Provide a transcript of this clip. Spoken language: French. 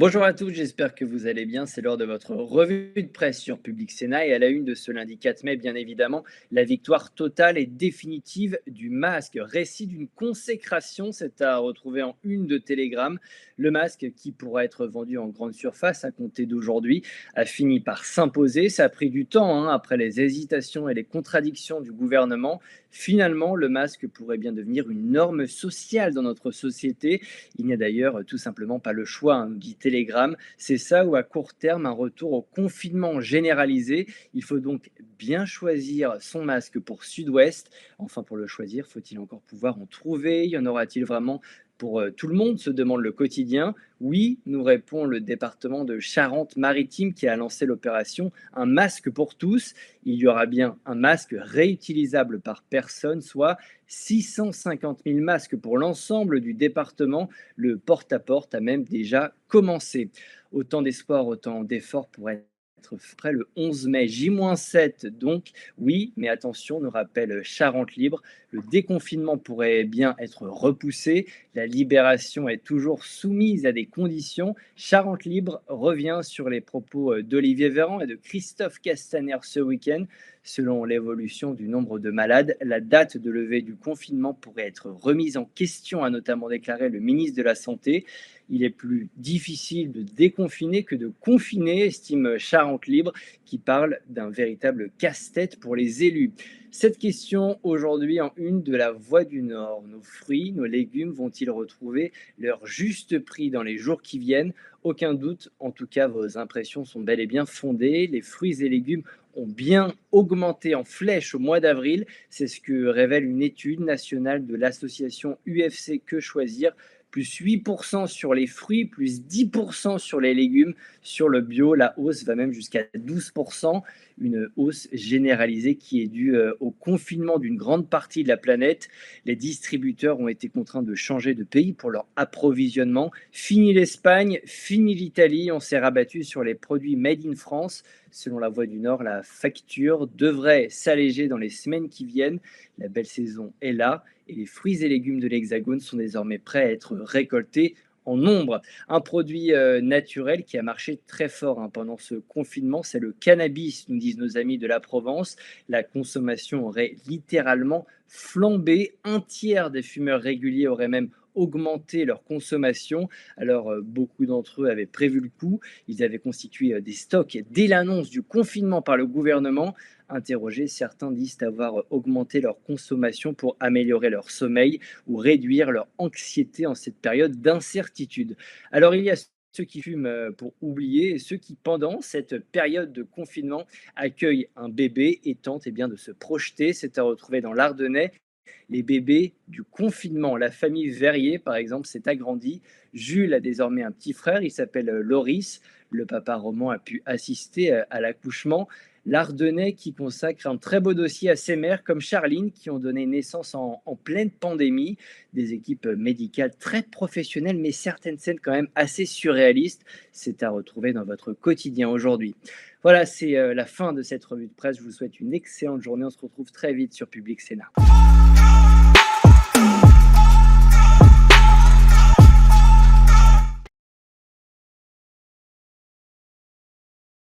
Bonjour à tous, j'espère que vous allez bien. C'est l'heure de votre revue de presse sur Public Sénat et à la une de ce lundi 4 mai, bien évidemment, la victoire totale et définitive du masque. Récit d'une consécration, c'est à retrouver en une de Télégramme. Le masque, qui pourra être vendu en grande surface à compter d'aujourd'hui, a fini par s'imposer. Ça a pris du temps après les hésitations et les contradictions du gouvernement. Finalement, le masque pourrait bien devenir une norme sociale dans notre société. Il n'y a d'ailleurs tout simplement pas le choix, nous dit Telegram. C'est ça ou à court terme un retour au confinement généralisé. Il faut donc bien choisir son masque pour Sud-Ouest. Enfin, pour le choisir, faut-il encore pouvoir en trouver? Y en aura-t-il vraiment pour tout le monde, se demande le quotidien. Oui, nous répond le département de Charente-Maritime qui a lancé l'opération Un masque pour tous. Il y aura bien un masque réutilisable par personne, soit 650 000 masques pour l'ensemble du département. Le porte-à-porte a même déjà commencé. Autant d'espoir, autant d'efforts pour être prêt le 11 mai, J-7 donc. Oui, mais attention, nous rappelle Charente Libre, le déconfinement pourrait bien être repoussé. La libération est toujours soumise à des conditions. Charente Libre revient sur les propos d'Olivier Véran et de Christophe Castaner ce week-end. Selon l'évolution du nombre de malades, la date de levée du confinement pourrait être remise en question, a notamment déclaré le ministre de la Santé. Il est plus difficile de déconfiner que de confiner, estime Charente Libre, qui parle d'un véritable casse-tête pour les élus. Cette question aujourd'hui en une de la Voix du Nord. Nos fruits, nos légumes vont-ils retrouver leur juste prix dans les jours qui viennent? Aucun doute, en tout cas, vos impressions sont bel et bien fondées. Les fruits et légumes ont bien augmenté en flèche au mois d'avril. C'est ce que révèle une étude nationale de l'association UFC Que Choisir. Plus 8% sur les fruits, plus 10% sur les légumes. Sur le bio, la hausse va même jusqu'à 12%. Une hausse généralisée qui est due au confinement d'une grande partie de la planète. Les distributeurs ont été contraints de changer de pays pour leur approvisionnement. Fini l'Espagne, fini l'Italie. On s'est rabattu sur les produits made in France. Selon la Voix du Nord, la facture devrait s'alléger dans les semaines qui viennent. La belle saison est là et les fruits et légumes de l'Hexagone sont désormais prêts à être récoltés en nombre. Un produit naturel qui a marché très fort pendant ce confinement, c'est le cannabis, nous disent nos amis de la Provence. La consommation aurait littéralement flambé. Un tiers des fumeurs réguliers auraient même augmenté leur consommation. Alors, beaucoup d'entre eux avaient prévu le coup. Ils avaient constitué des stocks dès l'annonce du confinement par le gouvernement. Interrogés, certains disent avoir augmenté leur consommation pour améliorer leur sommeil ou réduire leur anxiété en cette période d'incertitude. Alors, il y a ceux qui fument pour oublier et ceux qui, pendant cette période de confinement, accueillent un bébé et tentent bien, de se projeter. C'est à retrouver dans l'Ardennais. Les bébés du confinement. La famille Verrier, par exemple, s'est agrandie. Jules a désormais un petit frère, il s'appelle Loris. Le papa roman a pu assister à l'accouchement. L'Ardennais qui consacre un très beau dossier à ses mères comme Charline qui ont donné naissance en pleine pandémie. Des équipes médicales très professionnelles, mais certaines scènes quand même assez surréalistes. C'est à retrouver dans votre quotidien aujourd'hui. Voilà, c'est la fin de cette revue de presse. Je vous souhaite une excellente journée. On se retrouve très vite sur Public Sénat.